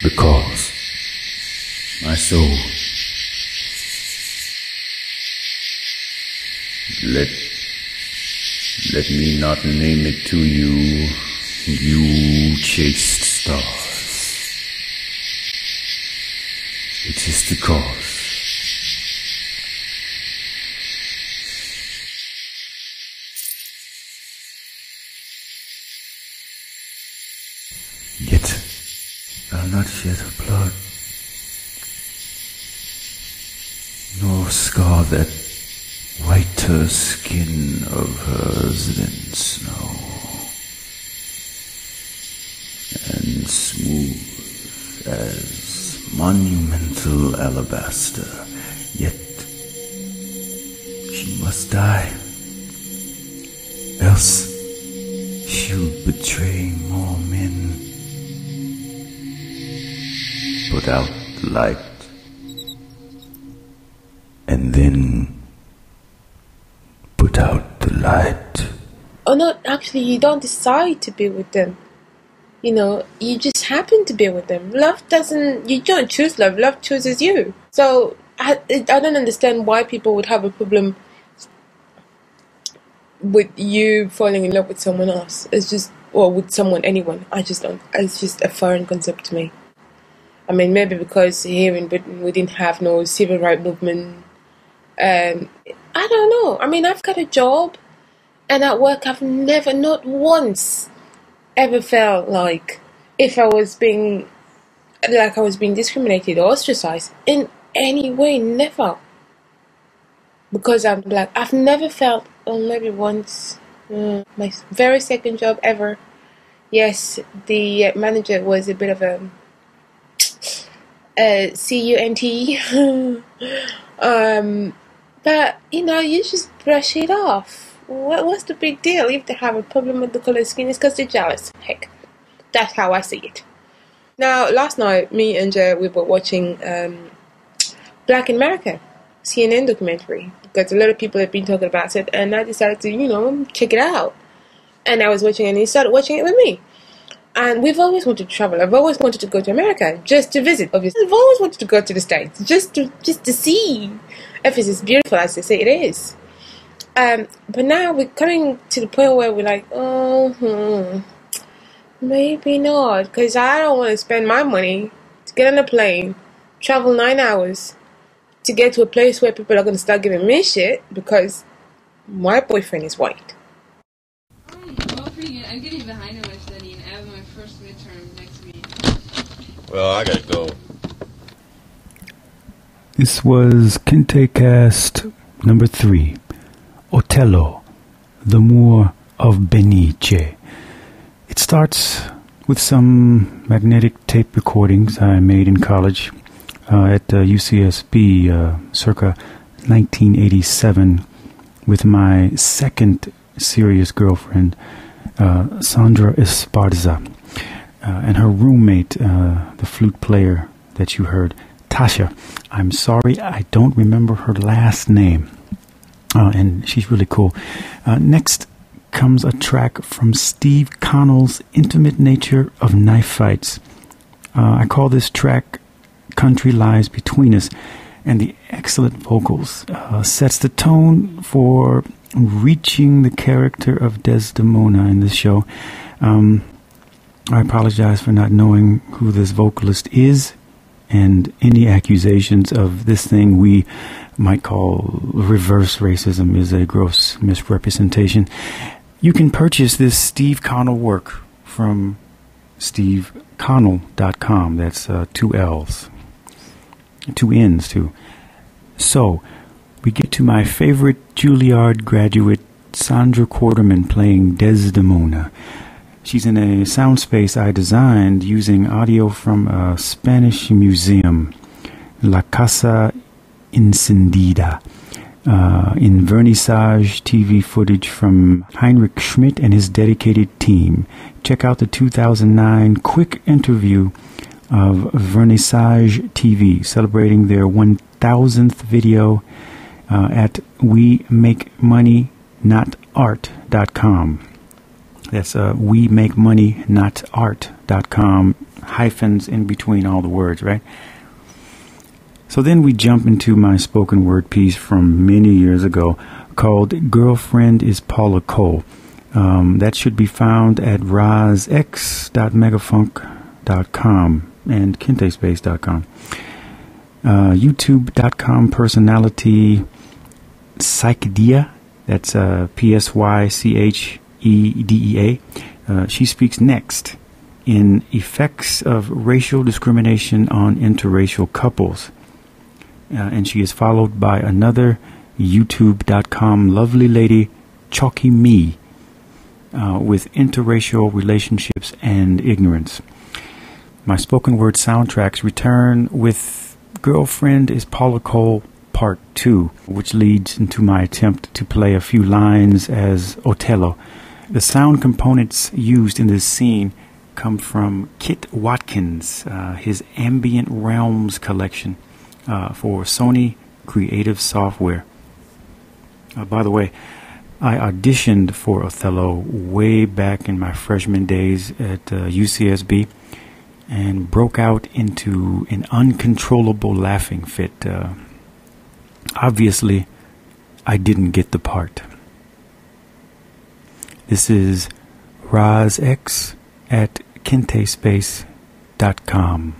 Because, my soul, let me not name it to you, you chaste stars. It is the cause. Yet I'll not shed her blood, nor scar that whiter skin of hers than snow, and smooth as monumental alabaster. Yet she must die, else she'll betray more men. Put out the light, and then put out the light. Oh no, actually you don't decide to be with them. You know, you just happen to be with them. Love doesn't, you don't choose love, love chooses you. So I don't understand why people would have a problem with you falling in love with someone else. It's just, or with someone, anyone. I just don't, it's just a foreign concept to me. I mean, maybe because here in Britain we didn't have no civil rights movement. I don't know. I mean, I've got a job, and at work I've never, not once, ever felt like I was being discriminated or ostracized in any way. Never. Because I'm black. I've never felt, or maybe once, my very second job ever. Yes, the manager was a bit of a CUNT. But, you know, you just brush it off. What's the big deal? If they have a problem with the color of skin, it's because they're jealous. Heck, that's how I see it. Now, last night, me and Joe, we were watching Black in America, CNN documentary, because a lot of people have been talking about it, and I decided to, you know, check it out. And I was watching it, and he started watching it with me. And we've always wanted to travel. I've always wanted to go to America just to visit, obviously. I've always wanted to go to the States just to see if it's as beautiful as they say it is. But now we're coming to the point where we're like, maybe not, because I don't want to spend my money to get on a plane, travel 9 hours to get to a place where people are going to start giving me shit because my boyfriend is white. Well, pretty good. I'm getting behind in my study, and I have my first midterm next week. Well, I gotta go. This was kintécast number 3, Othello, the Moor of Venice. It starts with some magnetic tape recordings I made in college at UCSB circa 1987 with my second serious girlfriend, Sandra Esparza, and her roommate, the flute player that you heard, Tasha. I'm sorry, I don't remember her last name, and she's really cool. Next comes a track from Steve Connell's Intimate Nature of Knife Fights. I call this track Country Lies Between Us, and the excellent vocals sets the tone for reaching the character of Desdemona in this show. I apologize for not knowing who this vocalist is, and any accusations of this thing we might call reverse racism is a gross misrepresentation. You can purchase this Steve Connell work from steveconnell.com. That's 2 L's. 2 N's, too. So, we get to my favorite Juilliard graduate, Sandra Quarterman, playing Desdemona. She's in a soundspace I designed using audio from a Spanish museum, La Casa Encendida, in Vernissage TV footage from Heinrich Schmidt and his dedicated team. Check out the 2009 quick interview of Vernissage TV, celebrating their 1000th video at WeMakeMoneyNotArt.com. That's WeMakeMoneyNotArt.com. hyphens in between all the words, right? So then we jump into my spoken word piece from many years ago called Girlfriend is Paula Cole. That should be found at rozx.megafunk.com and kintécast.com. YouTube.com personality Psychedea, that's Psychedea. She speaks next in Effects of Racial Discrimination on Interracial Couples. And she is followed by another YouTube.com lovely lady, Chalky Me, with interracial relationships and ignorance. My spoken word soundtracks return with Girlfriend is Paula Cole Part 2, which leads into my attempt to play a few lines as Othello. The sound components used in this scene come from Kit Watkins, his Ambient Realms collection for Sony Creative Software. By the way, I auditioned for Othello way back in my freshman days at UCSB and broke out into an uncontrollable laughing fit. Obviously, I didn't get the part. This is rozx at kintécast.com.